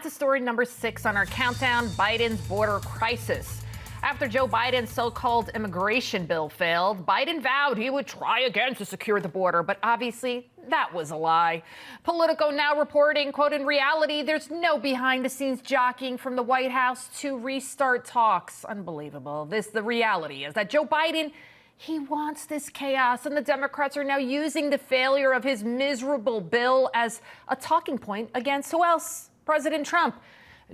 to story number 6 on our countdown, Biden's border crisis. After Joe Biden's so-called immigration bill failed, Biden vowed he would try again to secure the border, but obviously that was a lie. Politico now reporting, quote, in reality, there's no behind-the-scenes jockeying from the White House to restart talks. Unbelievable. The reality is that Joe Biden, he wants this chaos, and the Democrats are now using the failure of his miserable bill as a talking point against who else? President Trump.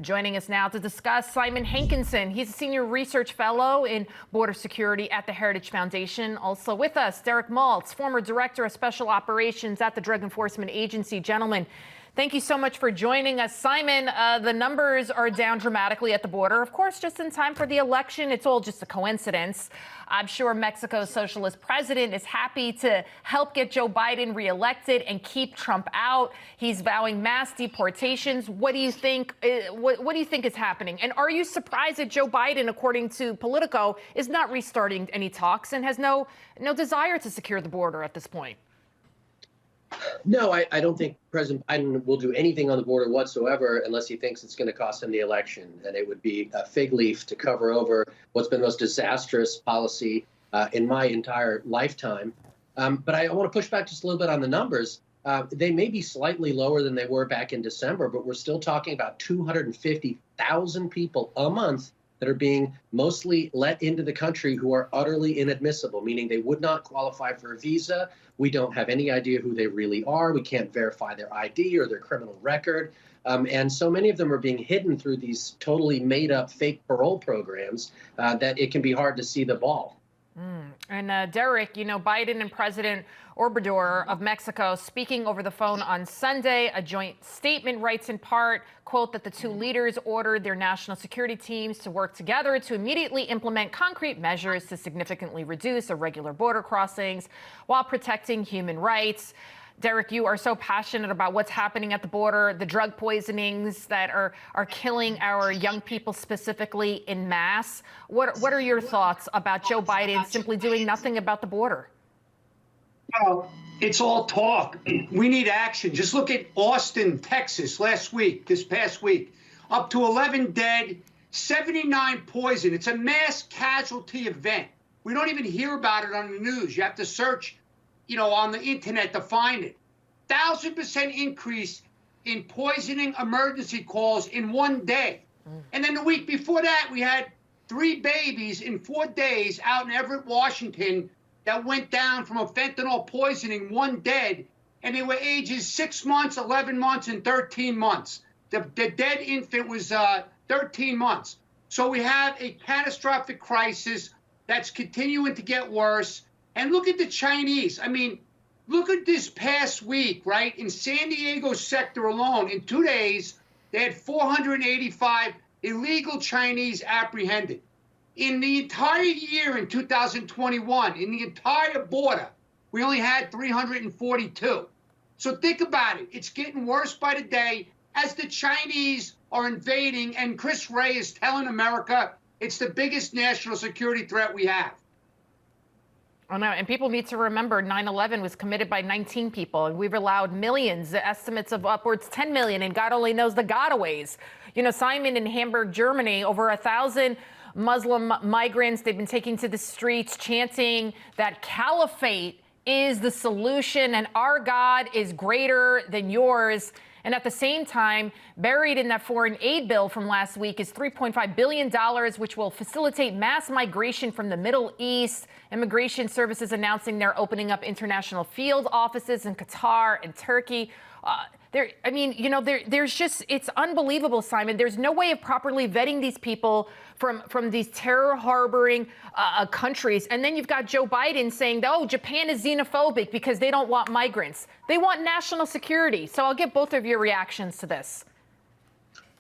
Joining us now to discuss, Simon Hankinson. He's a senior research fellow in border security at the Heritage Foundation. Also with us, Derek Maltz, former director of special operations at the Drug Enforcement Agency. Gentlemen, thank you so much for joining us. Simon, the numbers are down dramatically at the border. Of course, just in time for the election. It's all just a coincidence. I'm sure Mexico's socialist president is happy to help get Joe Biden reelected and keep Trump out. He's vowing mass deportations. What do you think? What do you think is happening? And are you surprised that Joe Biden, according to Politico, is not restarting any talks and has no desire to secure the border at this point? No, I don't think President Biden will do anything on the border whatsoever unless he thinks it's going to cost him the election. And it would be a fig leaf to cover over what's been the most disastrous policy in my entire lifetime. But I want to push back just a little bit on the numbers. They may be slightly lower than they were back in December, but we're still talking about 250,000 people a month that are being mostly let into the country who are utterly inadmissible, meaning they would not qualify for a visa. We don't have any idea who they really are. We can't verify their ID or their criminal record. And so many of them are being hidden through these totally made up fake parole programs that it can be hard to see the ball. And Derek, you know, Biden and President Obrador of Mexico speaking over the phone on Sunday. A joint statement writes in part, quote, that the two leaders ordered their national security teams to work together to immediately implement concrete measures to significantly reduce irregular border crossings while protecting human rights. Derek, you are so passionate about what's happening at the border, the drug poisonings that are killing our young people specifically in mass. What are your thoughts about Joe Biden simply doing nothing about the border? Well, it's all talk. We need action. Just look at Austin, Texas this past week. Up to 11 dead, 79 poisoned. It's a mass casualty event. We don't even hear about it on the news. You have to search, on the internet to find it. 1,000% increase in poisoning emergency calls in one day. And then the week before that, we had 3 babies in 4 days out in Everett, Washington, that went down from a fentanyl poisoning, 1 dead, and they were ages 6 months, 11 months, and 13 months. The dead infant was 13 months. So we have a catastrophic crisis that's continuing to get worse. And look at the Chinese. I mean, look at this past week, right? In San Diego sector alone, in 2 days, they had 485 illegal Chinese apprehended. In the entire year in 2021, in the entire border, we only had 342. So think about it. It's getting worse by the day as the Chinese are invading, and Chris Wray is telling America it's the biggest national security threat we have. Oh, no, and people need to remember 9/11 was committed by 19 people, and we've allowed millions, estimates of upwards 10 million, and God only knows the gotaways. Simon, in Hamburg, Germany, over 1,000 Muslim migrants, they've been taking to the streets chanting that caliphate is the solution and our God is greater than yours. And at the same time, buried in that foreign aid bill from last week is $3.5 billion, which will facilitate mass migration from the Middle East. Immigration services announcing they're opening up international field offices in Qatar and Turkey. There's just, it's unbelievable, Simon. There's no way of properly vetting these people from these terror harboring countries. And then you've got Joe Biden saying, oh, Japan is xenophobic because they don't want migrants. They want national security. So I'll get both of your reactions to this.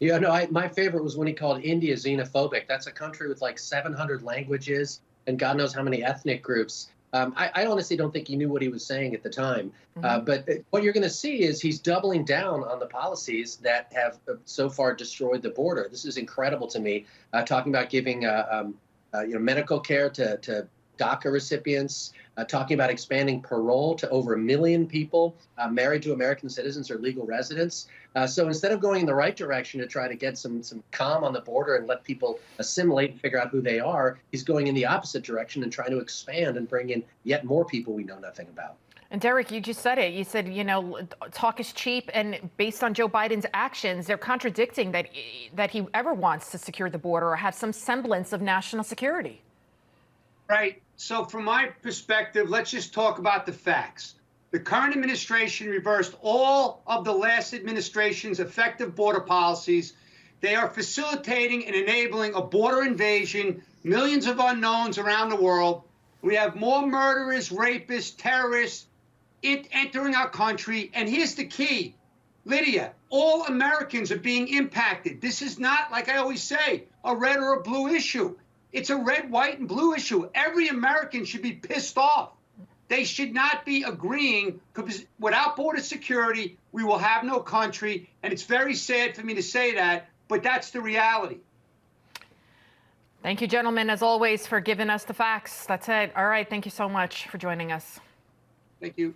Yeah, no, my favorite was when he called India xenophobic. That's a country with like 700 languages and God knows how many ethnic groups. I honestly don't think he knew what he was saying at the time. But what you're going to see is he's doubling down on the policies that have so far destroyed the border. This is incredible to me, talking about giving medical care to DACA recipients, talking about expanding parole to over 1 million people married to American citizens or legal residents. So instead of going in the right direction to try to get some calm on the border and let people assimilate and figure out who they are, he's going in the opposite direction and trying to expand and bring in yet more people we know nothing about. And Derek, you just said it. You said, talk is cheap, and based on Joe Biden's actions, they're contradicting that he ever wants to secure the border or have some semblance of national security. Right. So from my perspective, let's just talk about the facts. The current administration reversed all of the last administration's effective border policies. They are facilitating and enabling a border invasion, millions of unknowns around the world. We have more murderers, rapists, terrorists entering our country. And here's the key, Lydia, all Americans are being impacted. This is not, like I always say, a red or a blue issue. It's a red, white, and blue issue. Every American should be pissed off. They should not be agreeing, because without border security, we will have no country. And it's very sad for me to say that, but that's the reality. Thank you, gentlemen, as always, for giving us the facts. That's it. All right. Thank you so much for joining us. Thank you.